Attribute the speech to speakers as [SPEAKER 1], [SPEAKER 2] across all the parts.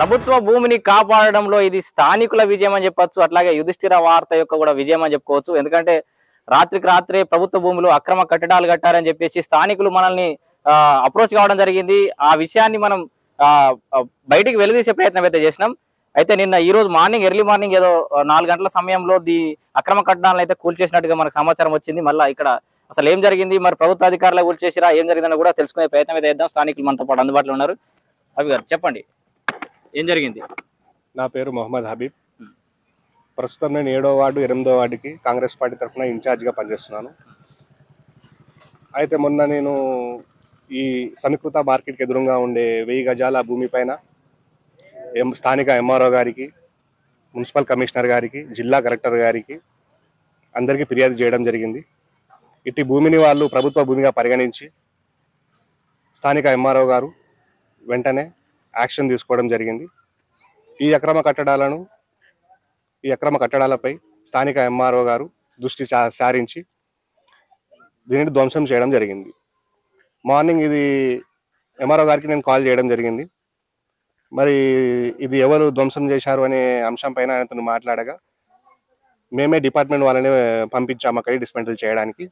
[SPEAKER 1] ప్రభుత్వ భూమిని కాపాడడంలో ఇది స్థానికుల విజయం అని చెప్పొచ్చు. అట్లాగే యుధిష్ఠిర వార్త యొక్క కూడా విజయం అని చెప్పుకోవచ్చు. ఎందుకంటే రాత్రికి రాత్రే ప్రభుత్వ భూములు అక్రమ కట్టడాలు కట్టారని చెప్పేసి స్థానికులు మనల్ని అప్రోచ్ కావడం జరిగింది. ఆ విషయాన్ని మనం బయటికి వెలిదీసే ప్రయత్నం అయితే చేసినాం. అయితే నిన్న ఈ రోజు మార్నింగ్ ఎర్లీ మార్నింగ్ ఏదో 4 గంటల సమయంలో అక్రమ కట్టడాలను అయితే కూల్చేసినట్టుగా మనకు సమాచారం వచ్చింది. మళ్ళీ ఇక్కడ అసలు ఏం జరిగింది, మరి ప్రభుత్వ అధికారులు కూల్చేసిరా, ఏం జరిగిందని కూడా తెలుసుకునే ప్రయత్నం అయితే చేద్దాం. స్థానికులు మనతో పాటు అందుబాటులో ఉన్నారు. అవి గారు చెప్పండి, ఏం జరిగింది?
[SPEAKER 2] నా పేరు మొహమ్మద్ హబీబ్. ప్రస్తుతం నేను 7వ వార్డు 8వ వార్డుకి కాంగ్రెస్ పార్టీ తరఫున ఇన్ఛార్జిగా పనిచేస్తున్నాను. అయితే మొన్న నేను ఈ సమీకృత మార్కెట్కి ఎదురుగా ఉండే 1000 గజాల భూమి పైన స్థానిక ఎంఆర్ఓ గారికి, మున్సిపల్ కమిషనర్ గారికి, జిల్లా కలెక్టర్ గారికి అందరికీ ఫిర్యాదు చేయడం జరిగింది. ఇట్టి భూమిని వాళ్ళు ప్రభుత్వ భూమిగా పరిగణించి స్థానిక ఎంఆర్ఓ గారు వెంటనే యాక్షన్ తీసుకోవడం జరిగింది. ఈ అక్రమ కట్టడాలపై స్థానిక ఎంఆర్ఓ గారు దృష్టి సారించి దీనిని ధ్వంసం చేయడం జరిగింది. మార్నింగ్ ఇది ఎంఆర్ఓ గారికి నేను కాల్ చేయడం జరిగింది. మరి ఇది ఎవరు ధ్వంసం చేశారు అనే అంశం పైన ఆయనతో మాట్లాడగా, మేమే డిపార్ట్మెంట్ వాళ్ళని పంపించాము అక్కడికి డిస్మెంటల్ చేయడానికి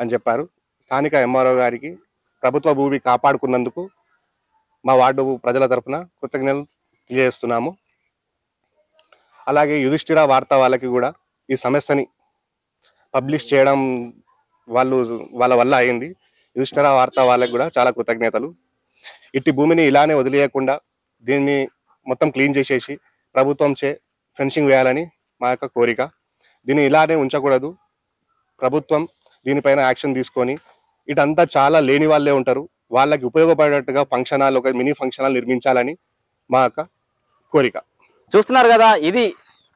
[SPEAKER 2] అని చెప్పారు. స్థానిక ఎంఆర్ఓ గారికి ప్రభుత్వ భూమి కాపాడుకున్నందుకు మా వార్డు ప్రజల తరఫున కృతజ్ఞతలు తెలియజేస్తున్నాము. అలాగే యుధిష్ఠిర వార్త వాళ్ళకి కూడా ఈ సమస్యని పబ్లిష్ చేయడం వాళ్ళ వల్ల అయింది. యుధిష్ఠిర వార్త వాళ్ళకి కూడా చాలా కృతజ్ఞతలు. ఇట్టి భూమిని ఇలానే వదిలేయకుండా దీన్ని మొత్తం క్లీన్ చేసేసి ప్రభుత్వంచే ఫెన్సింగ్ వేయాలని మా యొక్క కోరిక. దీన్ని ఇలానే ఉంచకూడదు. ప్రభుత్వం దీనిపైన యాక్షన్ తీసుకొని, ఇటంతా చాలా లేని వాళ్ళే ఉంటారు, వాళ్ళకి ఉపయోగపడేట్టుగా ఫంక్షన్ హాల్, ఒక మినీ ఫంక్షన్ హాల్ నిర్మించాలని మా యొక్క కోరిక.
[SPEAKER 1] చూస్తున్నారు కదా, ఇది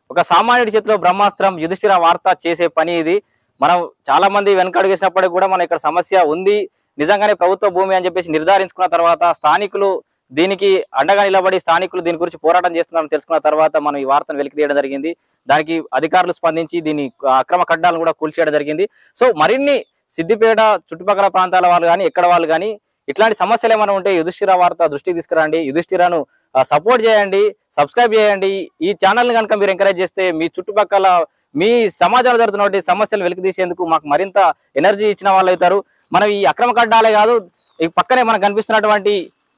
[SPEAKER 1] ఒక సామాన్యుడి చేతిలో బ్రహ్మాస్త్రం. యుధిష్ఠిర వార్త చేసే పని ఇది. మనం చాలా మంది వెనకడుగేసినప్పటికీ కూడా మన ఇక్కడ సమస్య ఉంది, నిజంగానే ప్రభుత్వ భూమి అని చెప్పేసి నిర్ధారించుకున్న తర్వాత స్థానికులు దీనికి అండగా నిలబడి స్థానికులు దీని గురించి పోరాటం చేస్తున్నారని తెలుసుకున్న తర్వాత మనం ఈ వార్తను వెలికి తీయడం జరిగింది. దానికి అధికారులు స్పందించి దీని అక్రమ కడ్డాలను కూడా కూల్చేయడం జరిగింది. సో మరిన్ని సిద్దిపేట చుట్టుపక్కల ప్రాంతాల వాళ్ళు కానీ ఎక్కడ వాళ్ళు కానీ ఇట్లాంటి సమస్యలు ఏమైనా ఉంటే యుధిష్ఠిర వార్త దృష్టికి తీసుకురండి. యుధిష్ఠిరను సపోర్ట్ చేయండి, సబ్స్క్రైబ్ చేయండి. ఈ ఛానల్ని కనుక మీరు ఎంకరేజ్ చేస్తే మీ చుట్టుపక్కల మీ సమాజంలో జరుగుతున్న సమస్యలు వెలికి తీసేందుకు మాకు మరింత ఎనర్జీ ఇచ్చిన వాళ్ళు అవుతారు. మనం ఈ అక్రమ కడ్డాలే కాదు, ఈ పక్కనే మనకు కనిపిస్తున్నటువంటి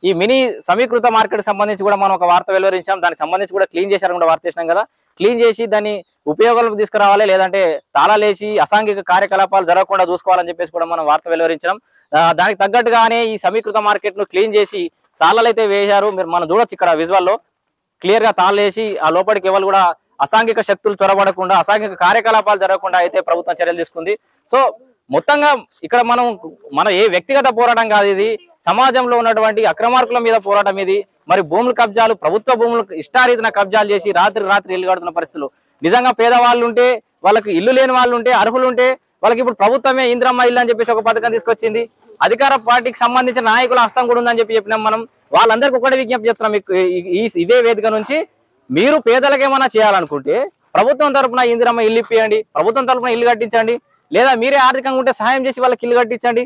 [SPEAKER 1] ఈ మినీ సమీకృత మార్కెట్ సంబంధించి కూడా మనం ఒక వార్త వెలువరించాం. దానికి సంబంధించి కూడా క్లీన్ చేశారు కూడా వార్త చేసినాం కదా. క్లీన్ చేసి దాన్ని ఉపయోగాలకు తీసుకురావాలి, లేదంటే తాళాలేసి అసాంఘిక కార్యకలాపాలు జరగకుండా చూసుకోవాలని చెప్పేసి కూడా మనం వార్త వెలువరించడం. దానికి తగ్గట్టుగానే ఈ సమీకృత మార్కెట్ ను క్లీన్ చేసి తాళాలు అయితే వేశారు. మనం చూడొచ్చు ఇక్కడ విజువల్లో క్లియర్ గా తాళాలు వేసి ఆ లోపలికి ఎవరు కూడా అసాంఘిక శక్తులు చొరబడకుండా, అసాంఘిక కార్యకలాపాలు జరగకుండా అయితే ప్రభుత్వం చర్యలు తీసుకుంది. సో మొత్తంగా ఇక్కడ మన ఏ వ్యక్తిగత పోరాటం కాదు, ఇది సమాజంలో ఉన్నటువంటి అక్రమార్కుల మీద పోరాటం ఇది. మరి భూముల కబ్జాలు, ప్రభుత్వ భూములు ఇష్టారీతిన కబ్జాలు చేసి రాత్రి ఇల్లు కడుతున్న పరిస్థితులు, నిజంగా పేదవాళ్ళు ఉంటే, వాళ్ళకి ఇల్లు లేని వాళ్ళు ఉంటే, అర్హులు ఉంటే వాళ్ళకి ఇప్పుడు ప్రభుత్వమే ఇంద్రమ్మ ఇల్లు అని చెప్పేసి ఒక పథకం తీసుకొచ్చింది. అధికార పార్టీకి సంబంధించిన నాయకుల హస్తం కూడా ఉందని చెప్పినాం. మనం వాళ్ళందరికీ ఒకటి విజ్ఞప్తి చేస్తున్నాం, ఇదే వేదిక నుంచి మీరు పేదలకు ఏమైనా చేయాలనుకుంటే ప్రభుత్వం తరఫున ఇందిరమ్మ ఇల్లు ఇప్పియండి, ప్రభుత్వం తరఫున ఇల్లు కట్టించండి, లేదా మీరే ఆర్థికంగా ఉంటే సహాయం చేసి వాళ్ళకి ఇల్లు కట్టించండి.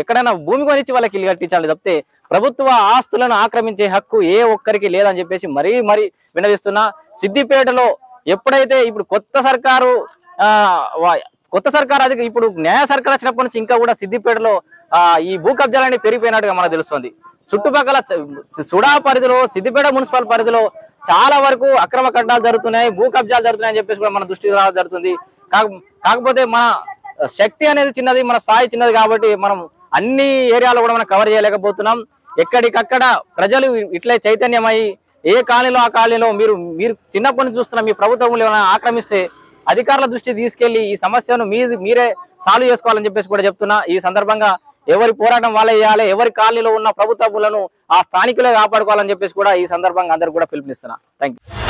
[SPEAKER 1] ఎక్కడైనా భూమి కొనిచ్చి వాళ్ళకి ఇల్లు కట్టించాలి తప్పితే ప్రభుత్వ ఆస్తులను ఆక్రమించే హక్కు ఏ ఒక్కరికి లేదని చెప్పేసి మరీ వినవిస్తున్నా. సిద్దిపేటలో ఎప్పుడైతే ఇప్పుడు కొత్త సర్కారు అది ఇప్పుడు న్యాయ సర్కార్ వచ్చినప్పటి నుంచి ఇంకా కూడా సిద్దిపేటలో ఈ భూ కబ్జాలన్నీ పెరిగిపోయినట్టుగా మనకు తెలుస్తుంది. చుట్టుపక్కల సుడా పరిధిలో, సిద్దిపేట మున్సిపల్ పరిధిలో చాలా వరకు అక్రమ కడ్డాలు జరుగుతున్నాయి, భూ కబ్జాలు జరుగుతున్నాయని చెప్పేసి కూడా మన దృష్టికి రావడం జరుగుతుంది. కాకపోతే మన శక్తి అనేది చిన్నది, మన స్థాయి చిన్నది కాబట్టి మనం అన్ని ఏరియాలో కూడా మనం కవర్ చేయలేకపోతున్నాం. ఎక్కడికక్కడ ప్రజలు ఇట్లే చైతన్యమై ఏ కాలనీలో ఆ కాలనీలో మీరు చిన్నప్పటి నుంచి చూస్తున్న మీ ప్రభుత్వంలో ఏమైనా ఆక్రమిస్తే అధికారుల దృష్టి తీసుకెళ్లి ఈ సమస్యను మీరే సాల్వ్ చేసుకోవాలని చెప్పేసి కూడా చెప్తున్నా. ఈ సందర్భంగా ఎవరి పోరాటం వాళ్ళే చేయాలి, ఎవరి కాలనీలో ఉన్న ప్రభుత్వ భూములను ఆ స్థానికులే కాపాడుకోవాలని చెప్పేసి కూడా ఈ సందర్భంగా అందరికి కూడా పిలుపునిస్తున్నా. Thank you.